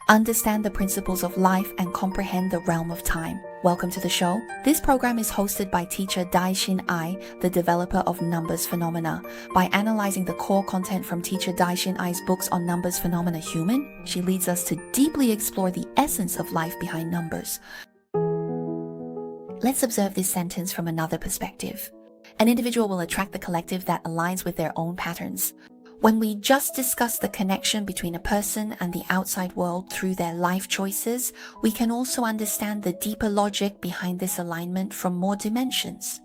understand the principles of life, and comprehend the realm of time. Welcome to the show. This program is hosted by teacher Daixin Ai, the developer of Numbers Phenomena. By analyzing the core content from teacher Daixin Ai's books on numbers phenomena human, she leads us to deeply explore the essence of life behind numbers. Let's observe this sentence from another perspective. An individual will attract the collective that aligns with their own patterns. When we just discuss the connection between a person and the outside world through their life choices, we can also understand the deeper logic behind this alignment from more dimensions.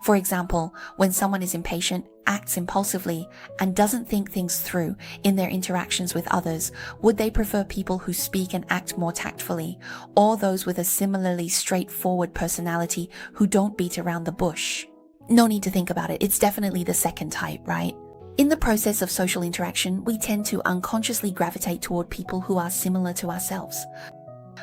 For example, when someone is impatient, acts impulsively, and doesn't think things through in their interactions with others, would they prefer people who speak and act more tactfully, or those with a similarly straightforward personality who don't beat around the bush? No need to think about it, it's definitely the second type, right? In the process of social interaction, we tend to unconsciously gravitate toward people who are similar to ourselves.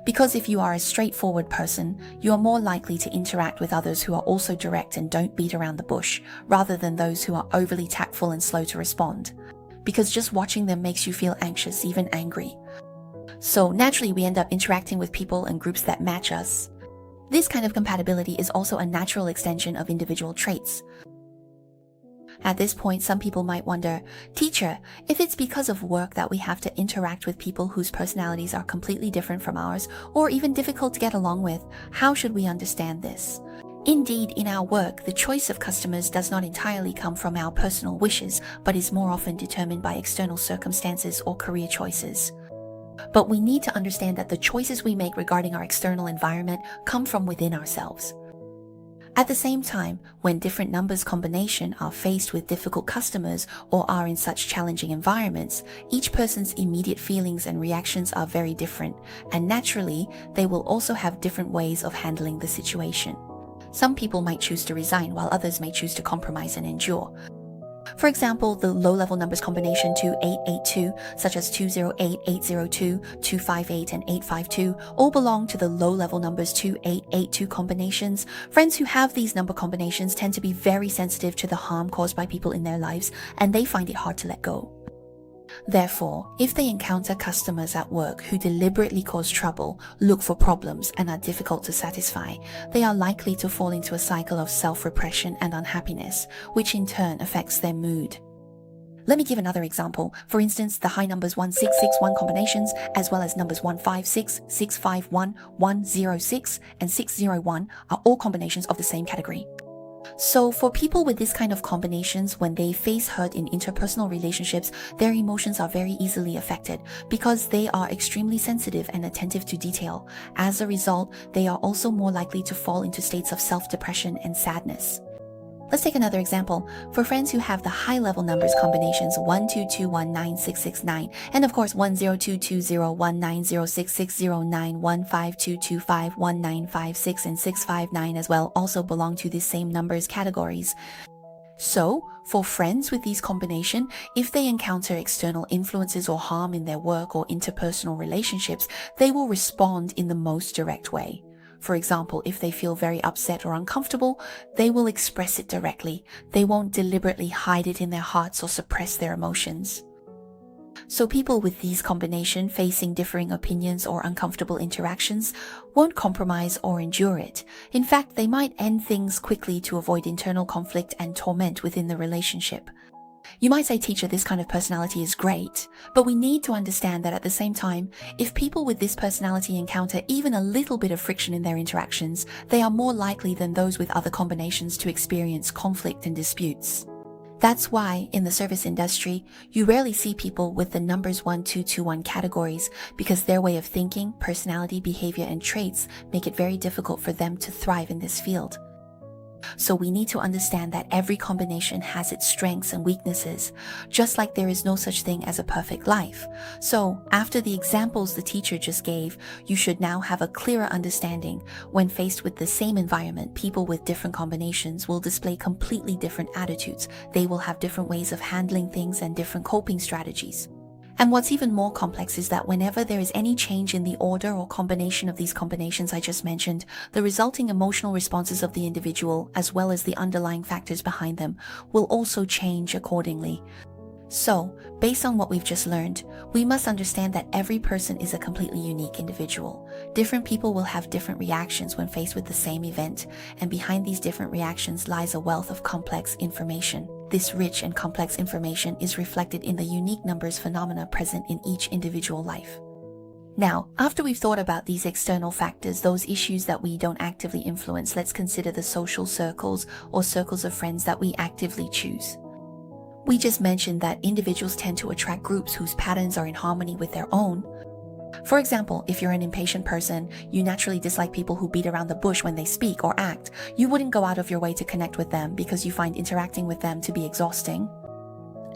Because if you are a straightforward person, you are more likely to interact with others who are also direct and don't beat around the bush, rather than those who are overly tactful and slow to respond. Because just watching them makes you feel anxious, even angry. So naturally, we end up interacting with people and groups that match us. This kind of compatibility is also a natural extension of individual traits. At this point, some people might wonder, teacher, if it's because of work that we have to interact with people whose personalities are completely different from ours, or even difficult to get along with, how should we understand this? Indeed, in our work, the choice of customers does not entirely come from our personal wishes, but is more often determined by external circumstances or career choices. But we need to understand that the choices we make regarding our external environment come from within ourselves. At the same time, when different numbers combination are faced with difficult customers or are in such challenging environments, each person's immediate feelings and reactions are very different, and naturally, they will also have different ways of handling the situation. Some people might choose to resign, while others may choose to compromise and endure. For example, the low-level numbers combination 2882, such as 208, 802, 258, and 852, all belong to the low-level numbers 2882 combinations. Friends who have these number combinations tend to be very sensitive to the harm caused by people in their lives, and they find it hard to let go. Therefore, if they encounter customers at work who deliberately cause trouble, look for problems, and are difficult to satisfy, they are likely to fall into a cycle of self-repression and unhappiness, which in turn affects their mood. Let me give another example. For instance, the high numbers 1661 combinations, as well as numbers 156, 651, 106, and 601 are all combinations of the same category. So for people with this kind of combinations, when they face hurt in interpersonal relationships, their emotions are very easily affected because they are extremely sensitive and attentive to detail. As a result, they are also more likely to fall into states of self-depression and sadness. Let's take another example. For friends who have the high-level numbers combinations 122196669 and of course 10220190660915225 1956 and 659 as well also belong to the same numbers categories. So, for friends with these combinations, if they encounter external influences or harm in their work or interpersonal relationships, they will respond in the most direct way. For example, if they feel very upset or uncomfortable, they will express it directly. They won't deliberately hide it in their hearts or suppress their emotions. So people with these combinations facing differing opinions or uncomfortable interactions won't compromise or endure it. In fact, they might end things quickly to avoid internal conflict and torment within the relationship. You might say, teacher, this kind of personality is great, but we need to understand that at the same time, if people with this personality encounter even a little bit of friction in their interactions, they are more likely than those with other combinations to experience conflict and disputes. That's why, in the service industry, you rarely see people with the numbers 1221 categories because their way of thinking, personality, behavior, and traits make it very difficult for them to thrive in this field. So we need to understand that every combination has its strengths and weaknesses, just like there is no such thing as a perfect life. So, after the examples the teacher just gave, you should now have a clearer understanding. When faced with the same environment, people with different combinations will display completely different attitudes. They will have different ways of handling things and different coping strategies. And what's even more complex is that whenever there is any change in the order or combination of these combinations I just mentioned, the resulting emotional responses of the individual, as well as the underlying factors behind them, will also change accordingly. So, based on what we've just learned, we must understand that every person is a completely unique individual. Different people will have different reactions when faced with the same event, and behind these different reactions lies a wealth of complex information. This rich and complex information is reflected in the unique numbers phenomena present in each individual life. Now, after we've thought about these external factors, those issues that we don't actively influence, let's consider the social circles or circles of friends that we actively choose. We just mentioned that individuals tend to attract groups whose patterns are in harmony with their own. For example, if you're an impatient person, you naturally dislike people who beat around the bush when they speak or act. You wouldn't go out of your way to connect with them because you find interacting with them to be exhausting.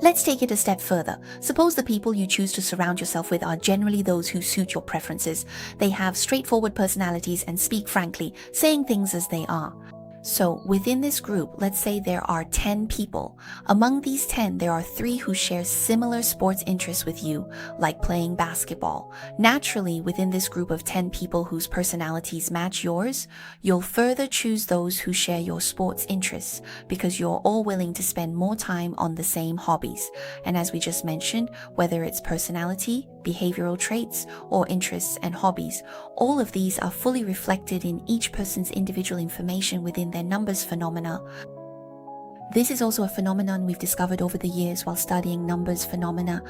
Let's take it a step further. Suppose the people you choose to surround yourself with are generally those who suit your preferences. They have straightforward personalities and speak frankly, saying things as they are. So within this group, let's say there are 10 people. Among these 10, there are 3 who share similar sports interests with you, like playing basketball. Naturally, within this group of 10 people whose personalities match yours, you'll further choose those who share your sports interests because you're all willing to spend more time on the same hobbies. And as we just mentioned, whether it's personality, behavioral traits, or interests and hobbies, all of these are fully reflected in each person's individual information within their numbers phenomena. This is also a phenomenon we've discovered over the years while studying numbers phenomena.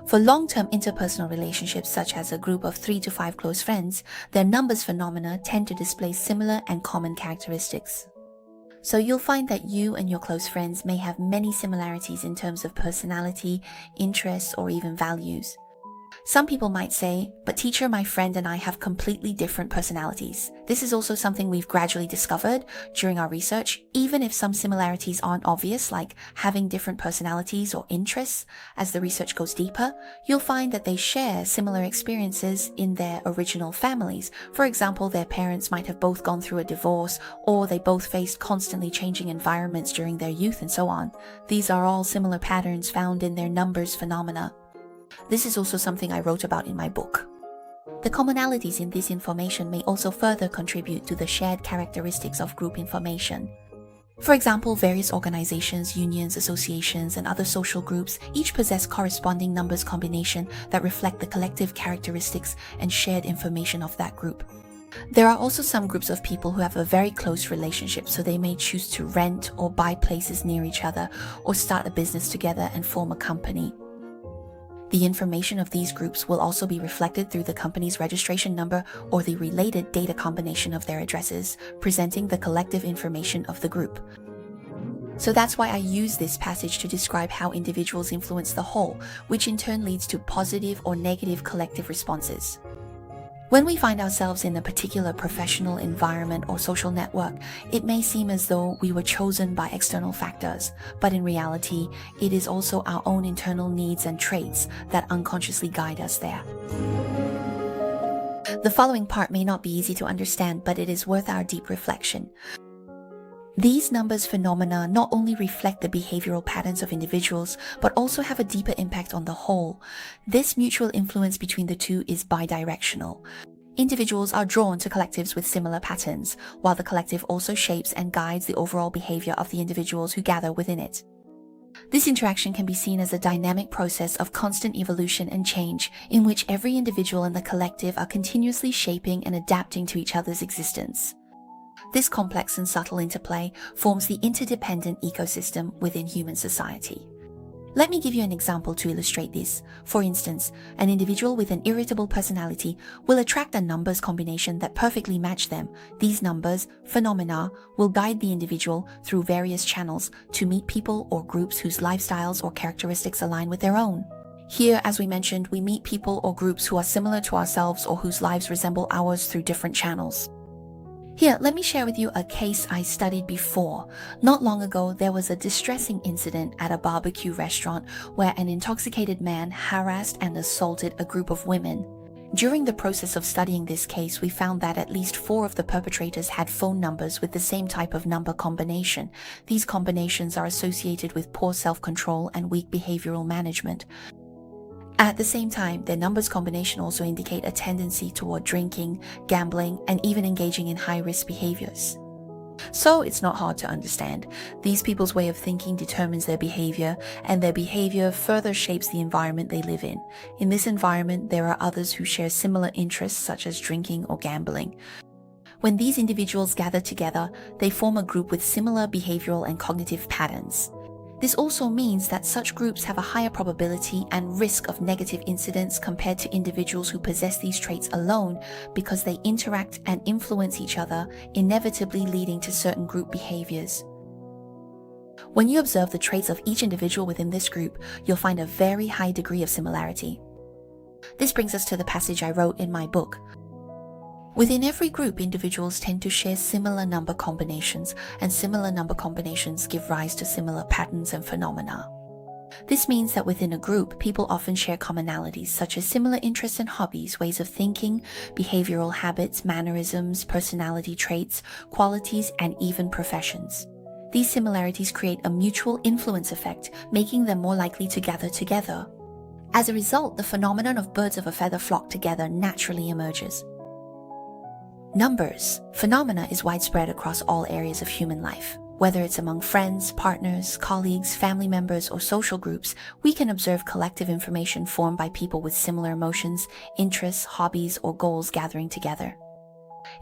For long-term interpersonal relationships such as a group of 3 to 5 close friends, their numbers phenomena tend to display similar and common characteristics. So you'll find that you and your close friends may have many similarities in terms of personality, interests, or even values. Some people might say, but teacher, my friend and I have completely different personalities. This is also something we've gradually discovered during our research. Even if some similarities aren't obvious, like having different personalities or interests, as the research goes deeper, you'll find that they share similar experiences in their original families. For example, their parents might have both gone through a divorce, or they both faced constantly changing environments during their youth and so on. These are all similar patterns found in their numbers phenomena. This is also something I wrote about in my book. The commonalities in this information may also further contribute to the shared characteristics of group information. For example, various organizations, unions, associations, and other social groups each possess corresponding numbers combination that reflect the collective characteristics and shared information of that group. There are also some groups of people who have a very close relationship, so they may choose to rent or buy places near each other, or start a business together and form a company. The information of these groups will also be reflected through the company's registration number or the related data combination of their addresses, presenting the collective information of the group. So that's why I use this passage to describe how individuals influence the whole, which in turn leads to positive or negative collective responses. When we find ourselves in a particular professional environment or social network, it may seem as though we were chosen by external factors, but in reality, it is also our own internal needs and traits that unconsciously guide us there. The following part may not be easy to understand, but it is worth our deep reflection. These numbers phenomena not only reflect the behavioral patterns of individuals, but also have a deeper impact on the whole. This mutual influence between the two is bidirectional. Individuals are drawn to collectives with similar patterns, while the collective also shapes and guides the overall behavior of the individuals who gather within it. This interaction can be seen as a dynamic process of constant evolution and change, in which every individual and the collective are continuously shaping and adapting to each other's existence. This complex and subtle interplay forms the interdependent ecosystem within human society. Let me give you an example to illustrate this. For instance, an individual with an irritable personality will attract a numbers combination that perfectly match them. These numbers, phenomena, will guide the individual through various channels to meet people or groups whose lifestyles or characteristics align with their own. Here, as we mentioned, we meet people or groups who are similar to ourselves or whose lives resemble ours through different channels. Here, let me share with you a case I studied before. Not long ago, there was a distressing incident at a barbecue restaurant where an intoxicated man harassed and assaulted a group of women. During the process of studying this case, we found that at least 4 of the perpetrators had phone numbers with the same type of number combination. These combinations are associated with poor self-control and weak behavioral management. At the same time, their numbers combination also indicate a tendency toward drinking, gambling, and even engaging in high-risk behaviors. So it's not hard to understand. These people's way of thinking determines their behavior, and their behavior further shapes the environment they live in. In this environment, there are others who share similar interests such as drinking or gambling. When these individuals gather together, they form a group with similar behavioral and cognitive patterns. This also means that such groups have a higher probability and risk of negative incidents compared to individuals who possess these traits alone because they interact and influence each other, inevitably leading to certain group behaviors. When you observe the traits of each individual within this group, you'll find a very high degree of similarity. This brings us to the passage I wrote in my book. Within every group, individuals tend to share similar number combinations, and similar number combinations give rise to similar patterns and phenomena. This means that within a group, people often share commonalities such as similar interests and hobbies, ways of thinking, behavioral habits, mannerisms, personality traits, qualities, and even professions. These similarities create a mutual influence effect, making them more likely to gather together. As a result, the phenomenon of birds of a feather flock together naturally emerges. Numbers phenomena is widespread across all areas of human life. Whether it's among friends, partners, colleagues, family members, or social groups, we can observe collective information formed by people with similar emotions, interests, hobbies, or goals gathering together.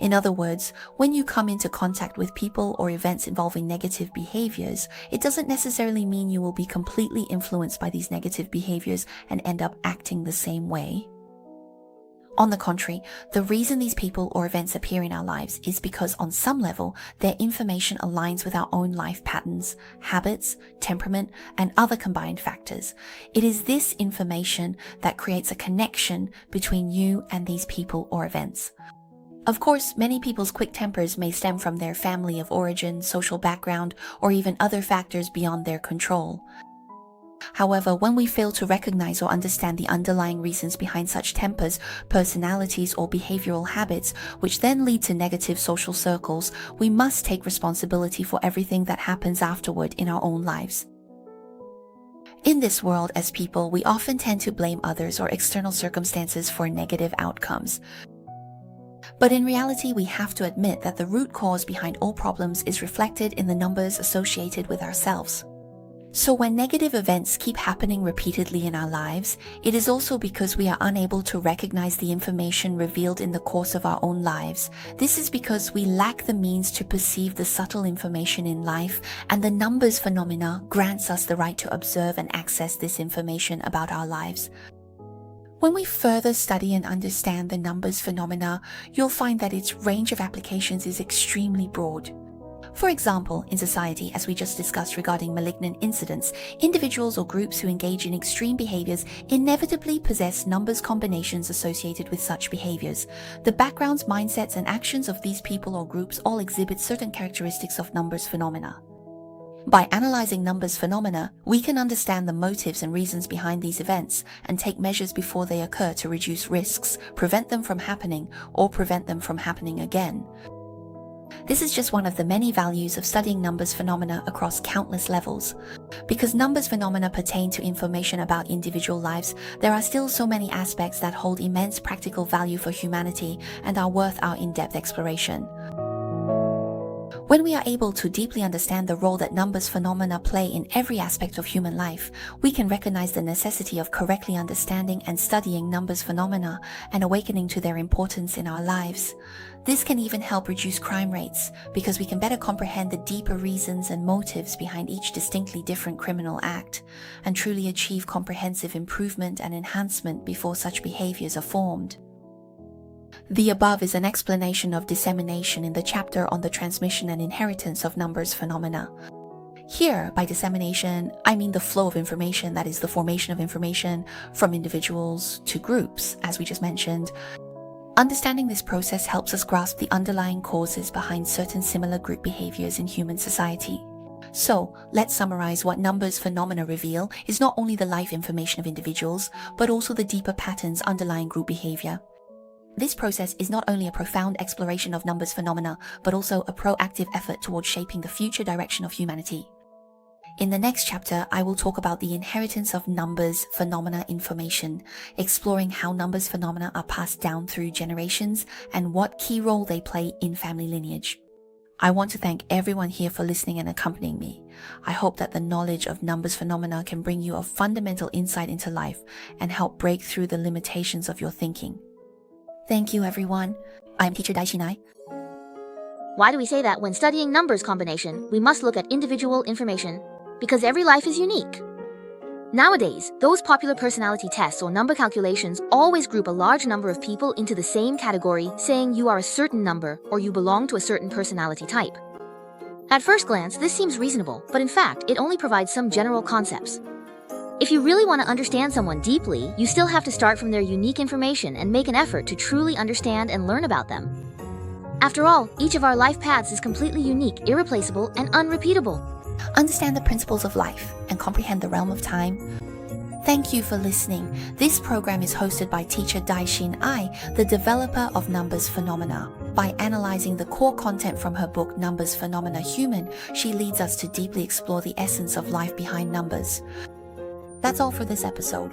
In other words, when you come into contact with people or events involving negative behaviors, it doesn't necessarily mean you will be completely influenced by these negative behaviors and end up acting the same way. On the contrary, the reason these people or events appear in our lives is because on some level, their information aligns with our own life patterns, habits, temperament, and other combined factors. It is this information that creates a connection between you and these people or events. Of course, many people's quick tempers may stem from their family of origin, social background, or even other factors beyond their control. However, when we fail to recognize or understand the underlying reasons behind such tempers, personalities, or behavioral habits, which then lead to negative social circles, we must take responsibility for everything that happens afterward in our own lives. In this world, as people, we often tend to blame others or external circumstances for negative outcomes. But in reality, we have to admit that the root cause behind all problems is reflected in the numbers associated with ourselves. So when negative events keep happening repeatedly in our lives, it is also because we are unable to recognize the information revealed in the course of our own lives. This is because we lack the means to perceive the subtle information in life, and the numbers phenomena grants us the right to observe and access this information about our lives. When we further study and understand the numbers phenomena, you'll find that its range of applications is extremely broad. For example, in society, as we just discussed regarding malignant incidents, individuals or groups who engage in extreme behaviors inevitably possess numbers combinations associated with such behaviors. The backgrounds, mindsets, and actions of these people or groups all exhibit certain characteristics of numbers phenomena. By analyzing numbers phenomena, we can understand the motives and reasons behind these events and take measures before they occur to reduce risks, prevent them from happening, or prevent them from happening again. This is just one of the many values of studying numbers phenomena across countless levels. Because numbers phenomena pertain to information about individual lives, there are still so many aspects that hold immense practical value for humanity and are worth our in-depth exploration. When we are able to deeply understand the role that numbers phenomena play in every aspect of human life, we can recognize the necessity of correctly understanding and studying numbers phenomena and awakening to their importance in our lives. This can even help reduce crime rates, because we can better comprehend the deeper reasons and motives behind each distinctly different criminal act, and truly achieve comprehensive improvement and enhancement before such behaviors are formed. The above is an explanation of dissemination in the chapter on the transmission and inheritance of numbers phenomena. Here, by dissemination, I mean the flow of information, that is, the formation of information from individuals to groups, as we just mentioned. Understanding this process helps us grasp the underlying causes behind certain similar group behaviors in human society. So, let's summarize what numbers phenomena reveal is not only the life information of individuals, but also the deeper patterns underlying group behavior. This process is not only a profound exploration of numbers phenomena, but also a proactive effort towards shaping the future direction of humanity. In the next chapter, I will talk about the inheritance of numbers phenomena information, exploring how numbers phenomena are passed down through generations and what key role they play in family lineage. I want to thank everyone here for listening and accompanying me. I hope that the knowledge of numbers phenomena can bring you a fundamental insight into life and help break through the limitations of your thinking. Thank you, everyone. I'm teacher Daishinai. Why do we say that when studying numbers combination, we must look at individual information? Because every life is unique. Nowadays, those popular personality tests or number calculations always group a large number of people into the same category, saying you are a certain number or you belong to a certain personality type. At first glance, this seems reasonable, but in fact, it only provides some general concepts. If you really want to understand someone deeply, you still have to start from their unique information and make an effort to truly understand and learn about them. After all, each of our life paths is completely unique, irreplaceable, and unrepeatable. Understand the principles of life and comprehend the realm of time. Thank you for listening. This program is hosted by teacher Daishin Ai, the developer of Numbers Phenomena. By analyzing the core content from her book Numbers Phenomena Human, she leads us to deeply explore the essence of life behind numbers. That's all for this episode.